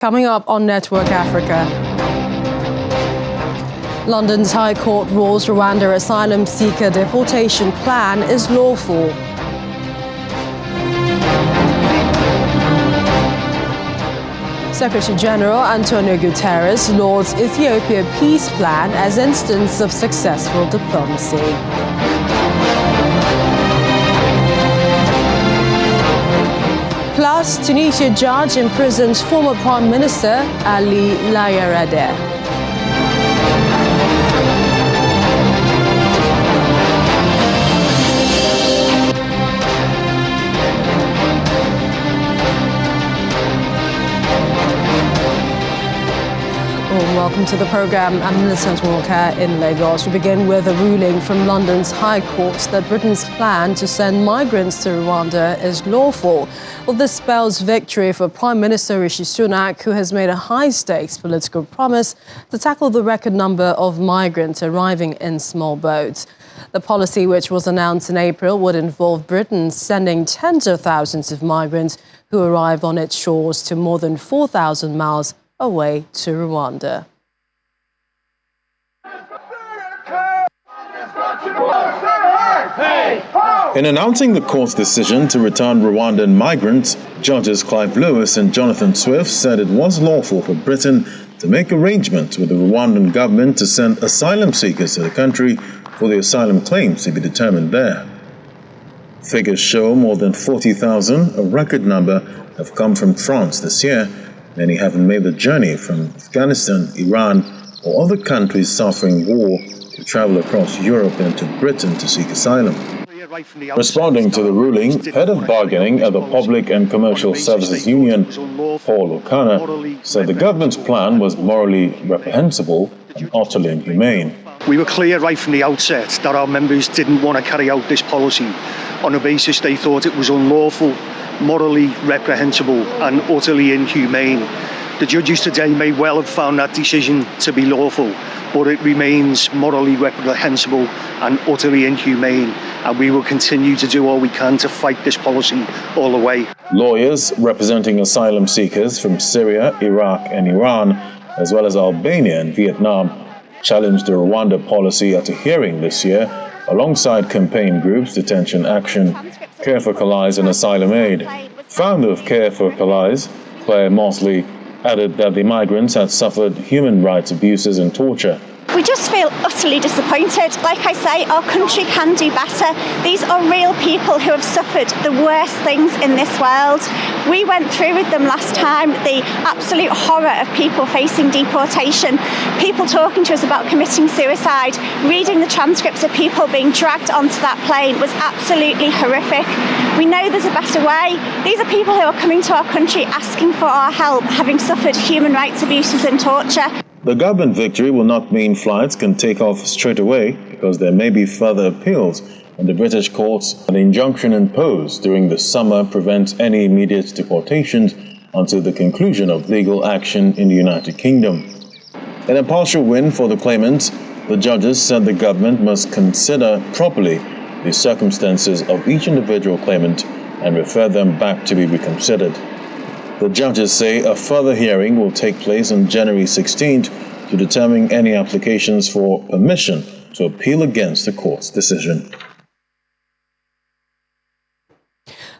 Coming up on Network Africa. London's High Court rules Rwanda asylum seeker deportation plan is lawful. Secretary General Antonio Guterres lauds Ethiopia peace plan as instance of successful diplomacy. Plus, Tunisia judge imprisons former Prime Minister Ali Layarade. Welcome to the programme. I'm Millicent Walker in Lagos. We begin with a ruling from London's High Court that Britain's plan to send migrants to Rwanda is lawful. Well, this spells victory for Prime Minister Rishi Sunak, who has made a high-stakes political promise to tackle the record number of migrants arriving in small boats. The policy, which was announced in April, would involve Britain sending tens of thousands of migrants who arrive on its shores to more than 4,000 miles away to Rwanda. In announcing the court's decision to return Rwandan migrants, Judges Clive Lewis and Jonathan Swift said it was lawful for Britain to make arrangements with the Rwandan government to send asylum seekers to the country for the asylum claims to be determined there. Figures show more than 40,000, a record number, have come from France this year. Many haven't made the journey from Afghanistan, Iran, or other countries suffering war to travel across Europe and to Britain to seek asylum. Responding to the ruling, head of bargaining at the Public and Commercial Services Union, Paul O'Connor, said the government's plan was morally reprehensible and utterly inhumane. We were clear right from the outset that our members didn't want to carry out this policy on the basis they thought it was unlawful, morally reprehensible and utterly inhumane. The judges today may well have found that decision to be lawful, but it remains morally reprehensible and utterly inhumane, and we will continue to do all we can to fight this policy all the way. Lawyers representing asylum seekers from Syria, Iraq and Iran, as well as Albania and Vietnam, challenged the Rwanda policy at a hearing this year alongside campaign groups Detention Action, Care for Calais and Asylum Aid. Founder of Care for Calais, Claire Mosley, added that the migrants had suffered human rights abuses and torture. We just feel utterly disappointed. Like I say, our country can do better. These are real people who have suffered the worst things in this world. We went through with them last time the absolute horror of people facing deportation, people talking to us about committing suicide, reading the transcripts of people being dragged onto that plane was absolutely horrific. We know there's a better way. These are people who are coming to our country asking for our help, having suffered human rights abuses and torture. The government victory will not mean flights can take off straight away because there may be further appeals, and the British courts, an injunction imposed during the summer, prevents any immediate deportations until the conclusion of legal action in the United Kingdom. In a partial win for the claimants, the judges said the government must consider properly the circumstances of each individual claimant and refer them back to be reconsidered. The judges say a further hearing will take place on January 16th to determine any applications for permission to appeal against the court's decision.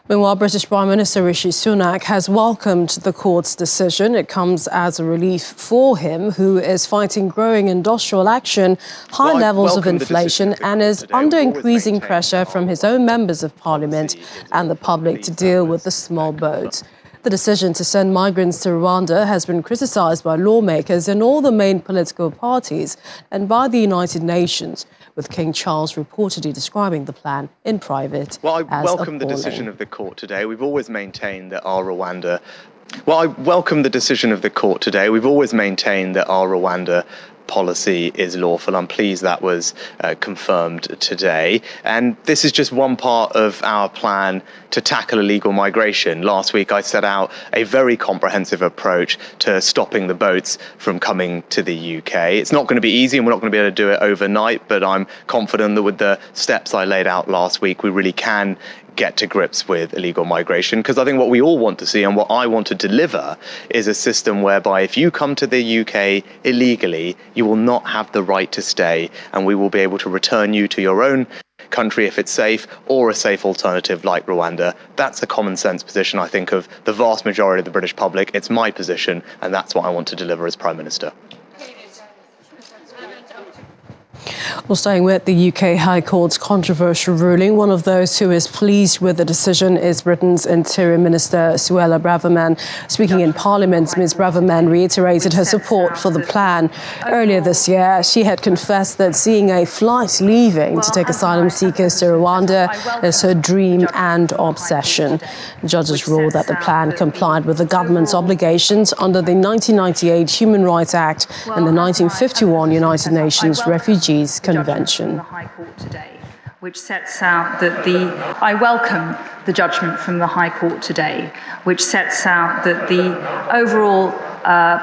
Meanwhile, British Prime Minister Rishi Sunak has welcomed the court's decision. It comes as a relief for him, who is fighting growing industrial action, high levels of inflation, and is under increasing pressure from his own members of parliament and the public to deal with the small boats. The decision to send migrants to Rwanda has been criticised by lawmakers in all the main political parties and by the United Nations, with King Charles reportedly describing the plan in private as appalling. I welcome the decision of the court today. We've always maintained that our Rwanda policy is lawful. I'm pleased that was confirmed today. And this is just one part of our plan to tackle illegal migration. Last week, I set out a very comprehensive approach to stopping the boats from coming to the UK. It's not going to be easy, and we're not going to be able to do it overnight, but I'm confident that with the steps I laid out last week, we really can get to grips with illegal migration, because I think what we all want to see and what I want to deliver is a system whereby if you come to the UK illegally, you will not have the right to stay, and we will be able to return you to your own country if it's safe, or a safe alternative like Rwanda. That's a common sense position, I think, of the vast majority of the British public. It's my position, and that's what I want to deliver as Prime Minister. Well, staying with the UK High Court's controversial ruling, one of those who is pleased with the decision is Britain's Interior Minister, Suella Braverman. Speaking in Parliament, Ms Braverman reiterated her support for the plan. Earlier this year, she had confessed that seeing a flight leaving to take asylum seekers to Rwanda is her dream and obsession. The judges ruled that the plan complied with the government's obligations under the 1998 Human Rights Act and the 1951 United Nations Refugees Convention. The High Court today, which sets out that I welcome the judgment from the High Court today, which sets out that the overall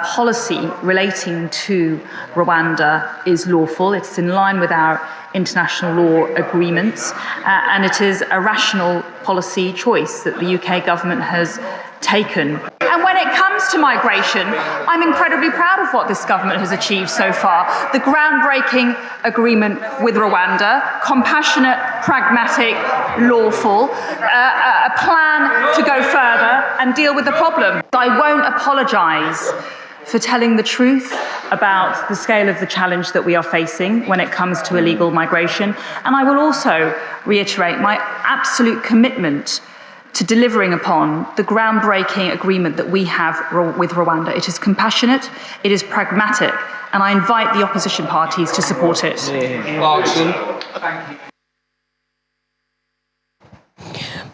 policy relating to Rwanda is lawful. It's in line with our international law agreements, and it is a rational policy choice that the UK government has taken. And when it comes to migration, I'm incredibly proud of what this government has achieved so far. The groundbreaking agreement with Rwanda, compassionate, pragmatic, lawful, a plan to go further and deal with the problem. I won't apologise for telling the truth about the scale of the challenge that we are facing when it comes to illegal migration. And I will also reiterate my absolute commitment to delivering upon the groundbreaking agreement that we have with Rwanda. It is compassionate, it is pragmatic, and I invite the opposition parties to support it. Thank you.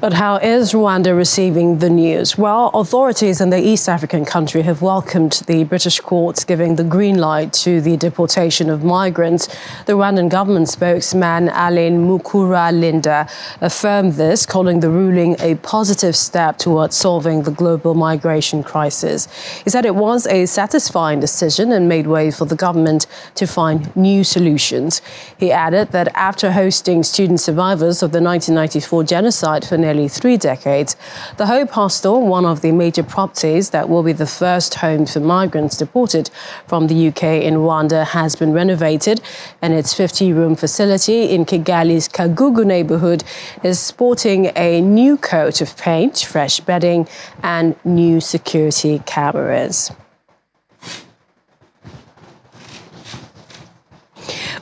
But how is Rwanda receiving the news? Well, authorities in the East African country have welcomed the British courts giving the green light to the deportation of migrants. The Rwandan government spokesman, Alain Mukura-Linda, affirmed this, calling the ruling a positive step towards solving the global migration crisis. He said it was a satisfying decision and made way for the government to find new solutions. He added that after hosting student survivors of the 1994 genocide for nearly 3 decades, the Hope Hostel, one of the major properties that will be the first home for migrants deported from the UK in Rwanda, has been renovated, and its 50-room facility in Kigali's Kagugu neighborhood is sporting a new coat of paint, fresh bedding, and new security cameras.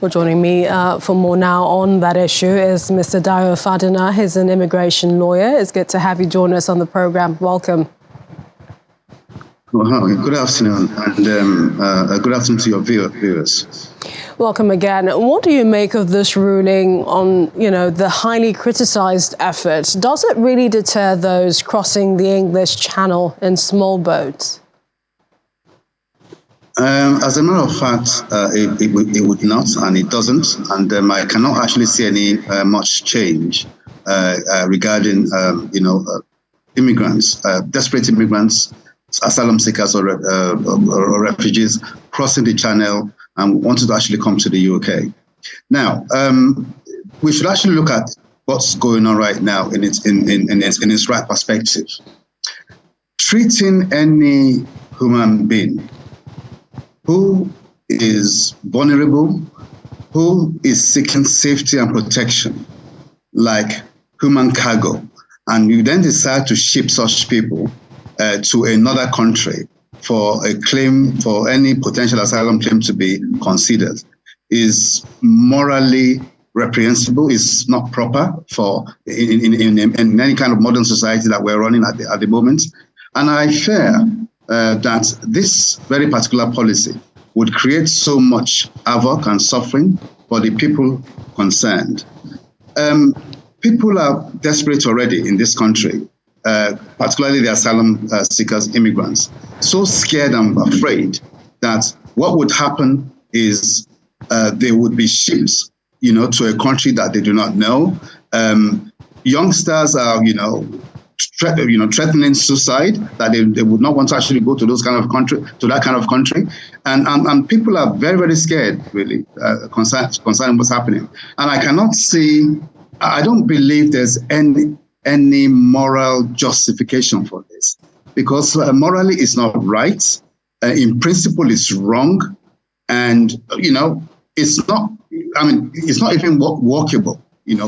Well, joining me for more now on that issue is Mr. Dayo Fadina. He's an immigration lawyer. It's good to have you join us on the program. Welcome. Well, good afternoon, and good afternoon to your viewers. Welcome again. What do you make of this ruling on, the highly criticized effort? Does it really deter those crossing the English Channel in small boats? As a matter of fact, it would not, and it doesn't, and I cannot actually see any much change regarding, immigrants, desperate immigrants, asylum seekers or refugees crossing the Channel and wanting to actually come to the UK. Now, we should actually look at what's going on right now in its right perspective. Treating any human being who is vulnerable, who is seeking safety and protection, like human cargo, and you then decide to ship such people to another country for a claim, for any potential asylum claim to be considered, is morally reprehensible, is not proper for in any kind of modern society that we're running at the moment. And I fear that this very particular policy would create so much havoc and suffering for the people concerned. People are desperate already in this country, particularly the asylum seekers, immigrants, so scared and afraid that what would happen is they would be shipped, to a country that they do not know. Youngsters are, threatening suicide, that they would not want to actually go to that kind of country, and people are very, very scared, really, concerning what's happening. And I don't believe there's any moral justification for this, because morally it's not right, in principle it's wrong, and it's not even workable,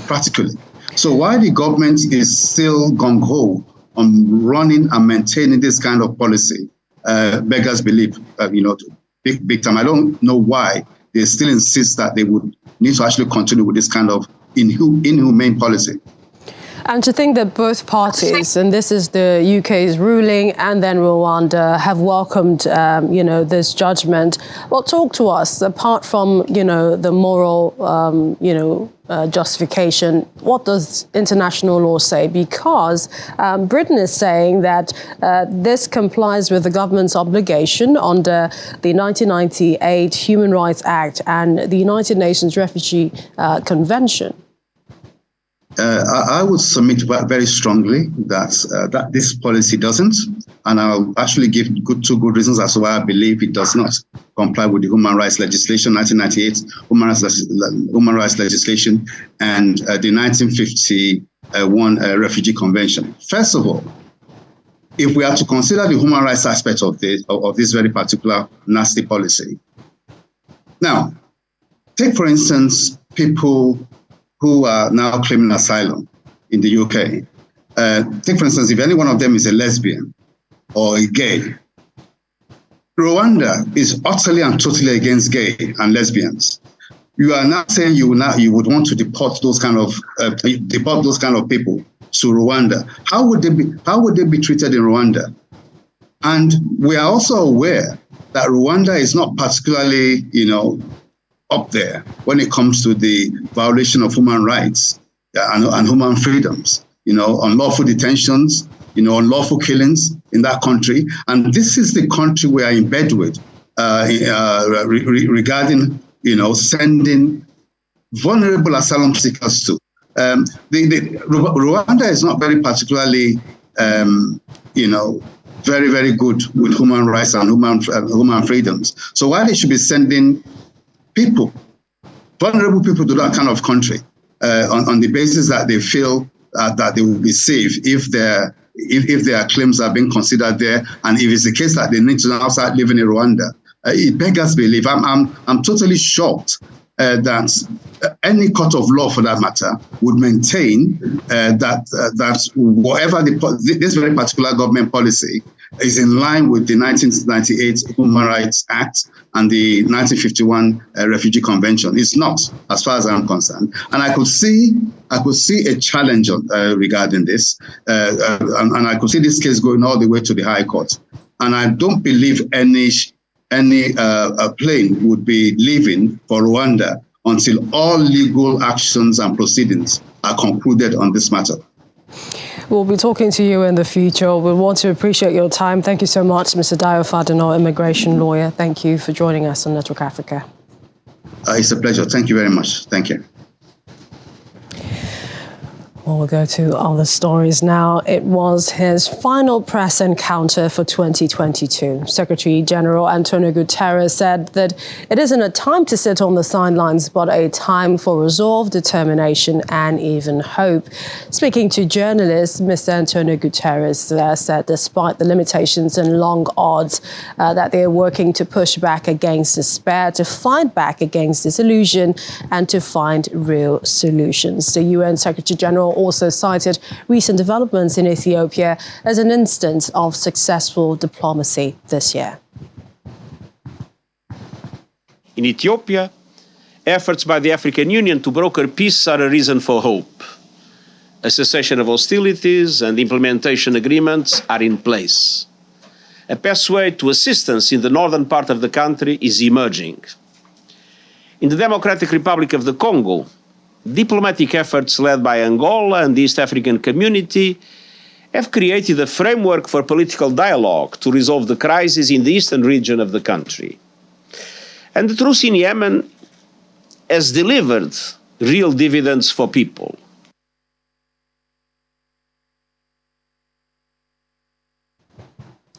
practically. So while the government is still gung-ho on running and maintaining this kind of policy, beggars belief, big time. I don't know why they still insist that they would need to actually continue with this kind of inhumane policy. And to think that both parties, and this is the UK's ruling and then Rwanda, have welcomed, this judgment. Well, talk to us, apart from, the moral, justification, what does international law say? Because Britain is saying that this complies with the government's obligation under the 1998 Human Rights Act and the United Nations Refugee Convention. I would submit very strongly that this policy doesn't, and I'll actually give two good reasons as to why I believe it does not comply with the human rights legislation, 1998 human rights legislation, and the 1951 Refugee Convention. First of all, if we are to consider the human rights aspect of this very particular nasty policy, now take for instance people who are now claiming asylum in the UK. Take, for instance, if any one of them is a lesbian or a gay, Rwanda is utterly and totally against gay and lesbians. You are now saying you would want to deport those kind of people to Rwanda. How would they be treated in Rwanda? And we are also aware that Rwanda is not particularly, up there when it comes to the violation of human rights and human freedoms, unlawful detentions, unlawful killings in that country. And this is the country we are in bed with regarding, sending vulnerable asylum seekers to. Rwanda is not very particularly, very, very good with human rights and human freedoms. So why they should be sending vulnerable people to that kind of country on the basis that they feel that they will be safe if their claims are being considered there, and if it's the case that they need to now start living in Rwanda, it beggars belief. I'm totally shocked that any court of law, for that matter, would maintain that whatever this very particular government policy is in line with the 1998 Human Rights Act and the 1951 Refugee Convention. It's not, as far as I'm concerned. And I could see a challenge regarding this, and I could see this case going all the way to the High Court. And I don't believe any plane would be leaving for Rwanda until all legal actions and proceedings are concluded on this matter. We'll be talking to you in the future. We want to appreciate your time. Thank you so much, Mr. Dio Fadino, immigration lawyer. Thank you for joining us on Network Africa. It's a pleasure. Thank you very much. Thank you. Well, we'll go to other stories now. It was his final press encounter for 2022. Secretary General Antonio Guterres said that it isn't a time to sit on the sidelines, but a time for resolve, determination, and even hope. Speaking to journalists, Mr. Antonio Guterres said despite the limitations and long odds that they are working to push back against despair, to fight back against disillusion, and to find real solutions. The UN Secretary General also cited recent developments in Ethiopia as an instance of successful diplomacy this year. In Ethiopia, efforts by the African Union to broker peace are a reason for hope. A cessation of hostilities and implementation agreements are in place. A pathway to assistance in the northern part of the country is emerging. In the Democratic Republic of the Congo, diplomatic efforts led by Angola and the East African Community have created a framework for political dialogue to resolve the crisis in the eastern region of the country. And the truce in Yemen has delivered real dividends for people.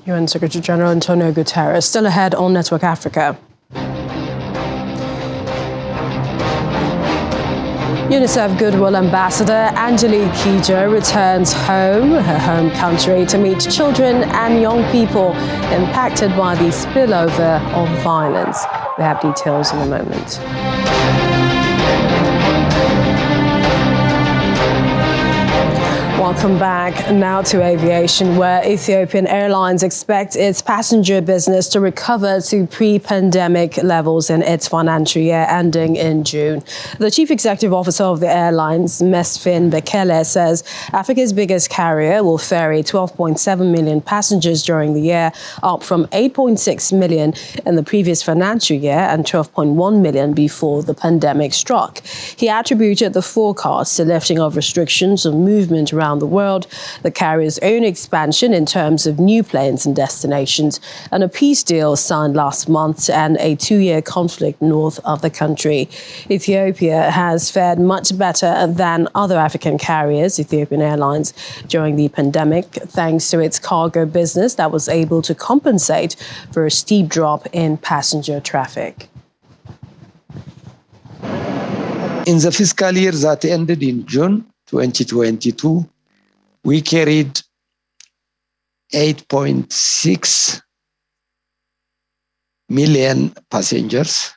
UN Secretary General Antonio Guterres still ahead on Network Africa. UNICEF Goodwill Ambassador Angelique Kidjo returns home, her home country, to meet children and young people impacted by the spillover of violence. We have details in a moment. Welcome back. Now to aviation, where Ethiopian Airlines expect its passenger business to recover to pre-pandemic levels in its financial year ending in June. The chief executive officer of the airlines, Mesfin Bekele, says Africa's biggest carrier will ferry 12.7 million passengers during the year, up from 8.6 million in the previous financial year and 12.1 million before the pandemic struck. He attributed the forecast to lifting of restrictions of movement around the world, the carrier's own expansion in terms of new planes and destinations, and a peace deal signed last month and a 2-year conflict north of the country. Ethiopia has fared much better than other African carriers, Ethiopian Airlines, during the pandemic, thanks to its cargo business that was able to compensate for a steep drop in passenger traffic. In the fiscal year that ended in June 2022, we carried 8.6 million passengers,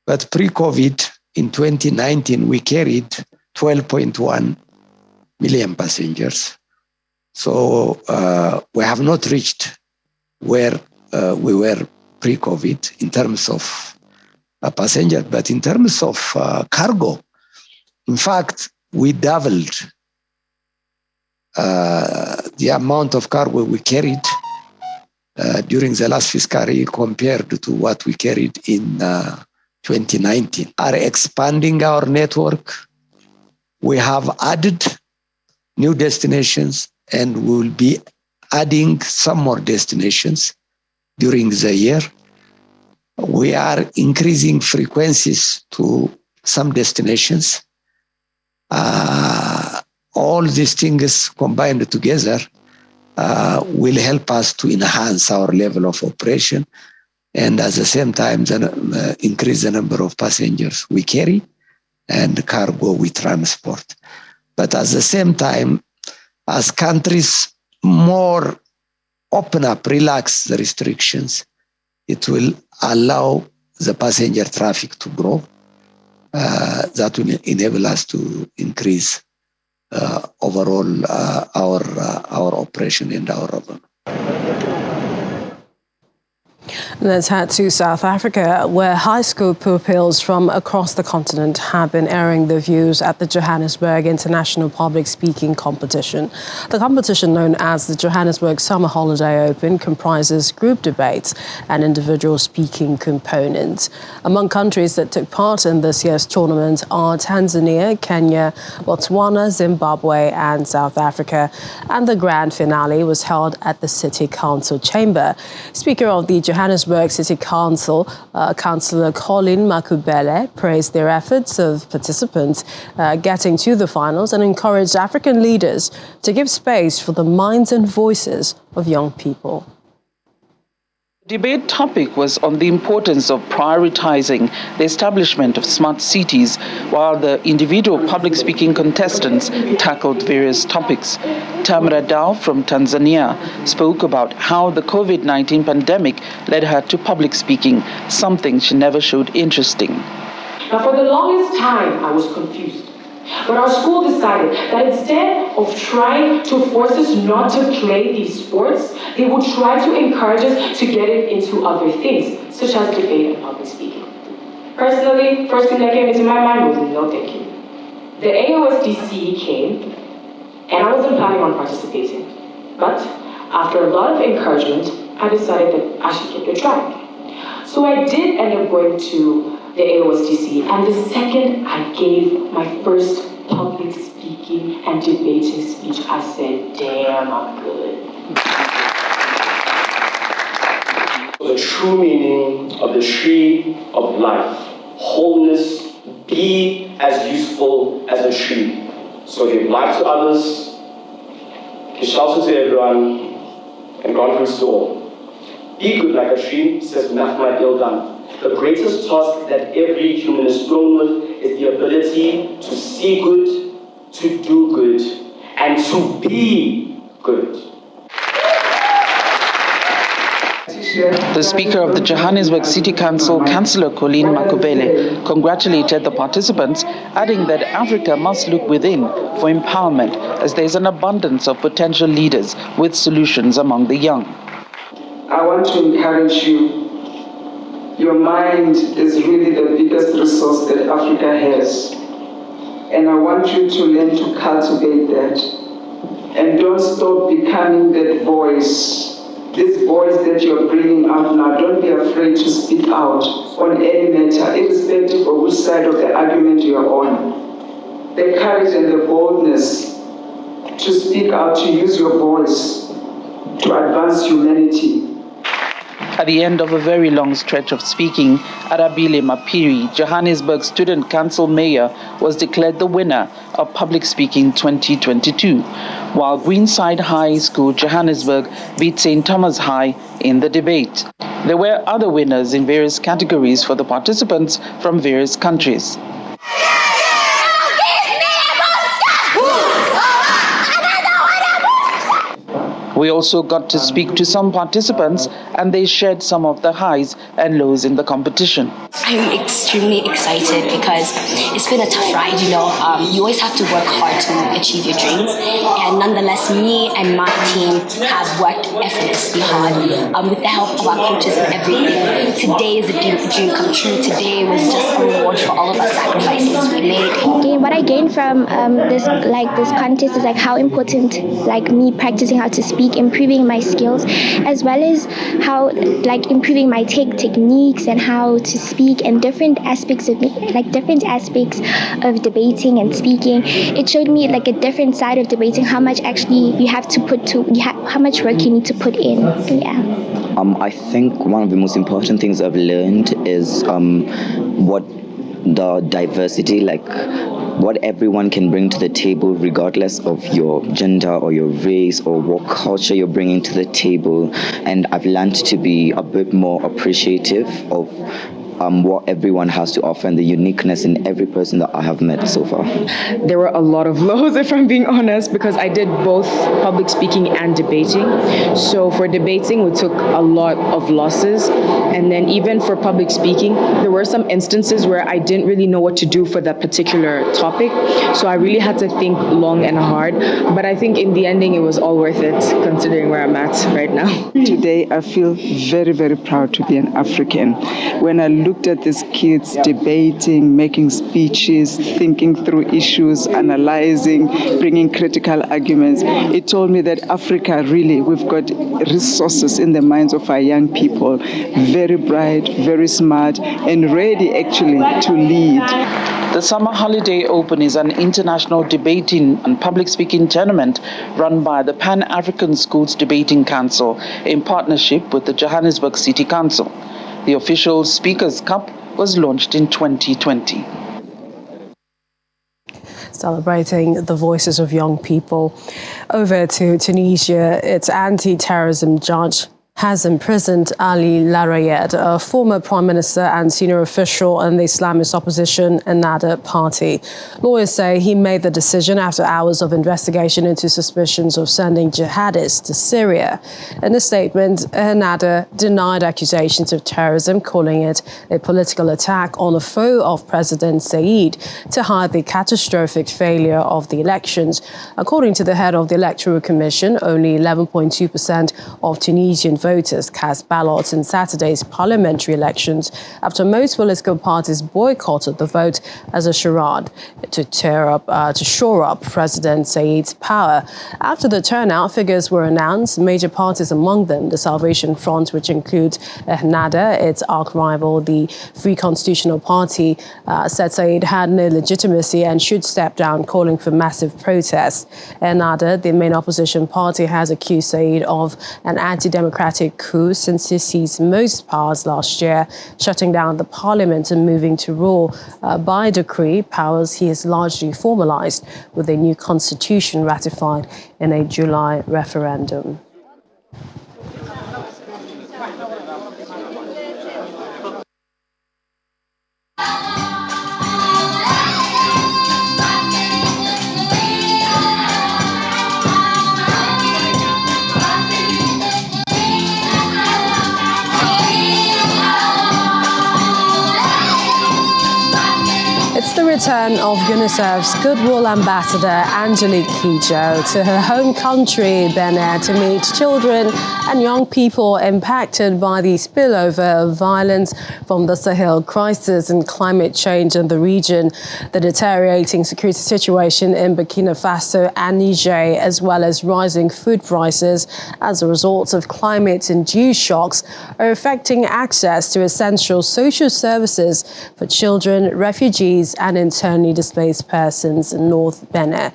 but pre-COVID in 2019, we carried 12.1 million passengers. So we have not reached where we were pre-COVID in terms of passenger, but in terms of cargo, in fact, we doubled the amount of cargo we carried during the last fiscal year compared to what we carried in 2019. Are expanding our network. We have added new destinations and we will be adding some more destinations during the year. We are increasing frequencies to some destinations. All these things combined together will help us to enhance our level of operation and at the same time increase the number of passengers we carry and cargo we transport. But at the same time, as countries more open up, relax the restrictions, it will allow the passenger traffic to grow. That will enable us to increase overall our operation and our revenue. Let's head to South Africa, where high school pupils from across the continent have been airing their views at the Johannesburg International Public Speaking Competition. The competition, known as the Johannesburg Summer Holiday Open, comprises group debates and individual speaking components. Among countries that took part in this year's tournament are Tanzania, Kenya, Botswana, Zimbabwe, and South Africa. And the grand finale was held at the City Council chamber. Speaker of the Johannesburg City Council, Councillor Colin Makubele, praised their efforts of participants getting to the finals and encouraged African leaders to give space for the minds and voices of young people. The debate topic was on the importance of prioritizing the establishment of smart cities, while the individual public speaking contestants tackled various topics. Tamara Dao from Tanzania spoke about how the COVID-19 pandemic led her to public speaking, something she never showed interest in. Now, for the longest time, I was confused. But our school decided that instead of trying to force us not to play these sports, they would try to encourage us to get it into other things, such as debate and public speaking. Personally, first thing that came into my mind was no thank you. The AOSDC came, and I wasn't planning on participating. But after a lot of encouragement, I decided that I should give it a try. So I did end up going to the AOSDC, and the second I gave my first public speaking and debating speech, I said, damn, I'm good. the true meaning of the tree of life. Wholeness, be as useful as a tree. So give life to others, give shelter to everyone, and grant rest to all. Be good like a tree, says Mahmoud Ildan. The greatest task that every human is born with is the ability to see good, to do good, and to be good. The Speaker of the Johannesburg City Council, Councillor Colleen Makubele, congratulated the participants, adding that Africa must look within for empowerment, as there is an abundance of potential leaders with solutions among the young. I want to encourage you. Your mind is really the biggest resource that Africa has. And I want you to learn to cultivate that. And don't stop becoming that voice. This voice that you're bringing out now, don't be afraid to speak out on any matter, irrespective of which side of the argument you're on. The courage and the boldness to speak out, to use your voice to advance humanity. At the end of a very long stretch of speaking, Arabile Mapiri, Johannesburg Student Council Mayor, was declared the winner of Public Speaking 2022, while Greenside High School Johannesburg beat St. Thomas High in the debate. There were other winners in various categories for the participants from various countries. We also got to speak to some participants, and they shared some of the highs and lows in the competition. I'm extremely excited because it's been a tough ride, you always have to work hard to achieve your dreams, and nonetheless, me and my team have worked effortlessly hard with the help of our coaches and everything. Today is a dream come true. Today was just a reward for all of our sacrifices we made. What I gained from this contest is how important me practicing how to speak, improving my skills, as well as how improving my techniques and how to speak and different aspects of debating and speaking. It showed me a different side of debating, how much actually you have to how much work you need to put in. Yeah. I think one of the most important things I've learned is what the diversity, what everyone can bring to the table, regardless of your gender or your race or what culture you're bringing to the table. And I've learned to be a bit more appreciative of what everyone has to offer and the uniqueness in every person that I have met so far. There were a lot of lows, if I'm being honest, because I did both public speaking and debating. So for debating, we took a lot of losses. And then even for public speaking, there were some instances where I didn't really know what to do for that particular topic. So I really had to think long and hard. But I think in the ending, it was all worth it, considering where I'm at right now. Today, I feel very, very proud to be an African. When I looked at these kids debating, making speeches, thinking through issues, analyzing, bringing critical arguments, it told me that Africa really, we've got resources in the minds of our young people, very bright, very smart, and ready actually to lead. The Summer Holiday Open is an international debating and public speaking tournament run by the Pan-African Schools Debating Council in partnership with the Johannesburg City Council. The official Speakers' Cup was launched in 2020. Celebrating the voices of young people. Over to Tunisia, its anti-terrorism judge has imprisoned Ali Larayed, a former prime minister and senior official in the Islamist opposition Ennahda party. Lawyers say he made the decision after hours of investigation into suspicions of sending jihadists to Syria. In a statement, Ennahda denied accusations of terrorism, calling it a political attack on a foe of President Said to hide the catastrophic failure of the elections. According to the head of the Electoral Commission, only 11.2% of Tunisian voters cast ballots in Saturday's parliamentary elections after most political parties boycotted the vote as a charade to shore up President Said's power. After the turnout figures were announced, major parties among them, the Salvation Front, which includes Ennahda, its arch-rival, the Free Constitutional Party, said Said had no legitimacy and should step down, calling for massive protests. Ennahda, the main opposition party, has accused Said of an anti-democratic democratic coup since he seized most powers last year, shutting down the parliament and moving to rule by decree, powers he has largely formalized with a new constitution ratified in a July referendum. It's the return of UNICEF's Goodwill Ambassador Angelique Kidjo to her home country, Benin, to meet children and young people impacted by the spillover of violence from the Sahel crisis and climate change in the region, the deteriorating security situation in Burkina Faso and Niger, as well as rising food prices as a result of climate-induced shocks, are affecting access to essential social services for children, refugees, and internally displaced persons in North Benin.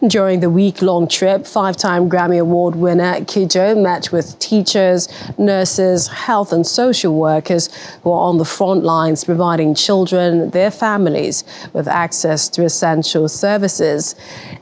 During the week-long trip, 5-time Grammy Award winner Kidjo met with teachers, nurses, health and social workers who are on the front lines providing children, their families, with access to essential services.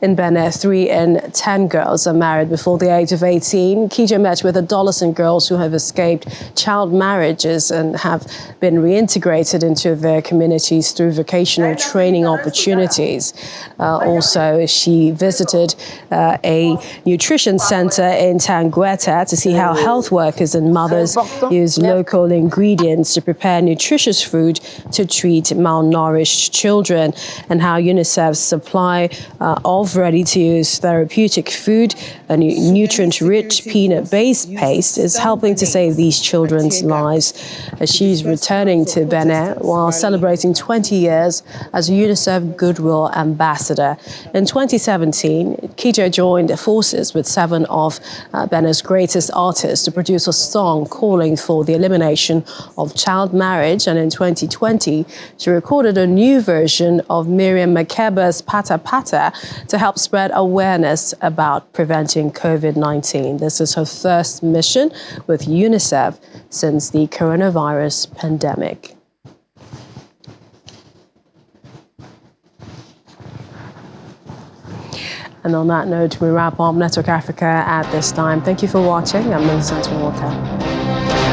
In Benin, 3 in 10 girls are married before the age of 18. Kidjo met with adolescent girls who have escaped child marriages and have been reintegrated into their communities through vocational training opportunities. Also, she visited a nutrition center in Tangueta to see how health workers and mothers use local ingredients to prepare nutritious food to treat malnourished children, and how UNICEF's supply of ready-to-use therapeutic food, a nutrient-rich peanut-based paste, is helping to save these children's lives. She's returning to Benin while celebrating 20 years as a UNICEF Goodwill Ambassador. In 2017, Kidjo joined forces with 7 of Benin's greatest artists to produce a song calling for the elimination of child marriage, and in 2020, she recorded a new version of Miriam Makeba's Pata Pata to help spread awareness about preventing COVID-19. This is her first mission with UNICEF since the coronavirus pandemic. And on that note, we wrap up Network Africa at this time. Thank you for watching. I'm Millicent Walker.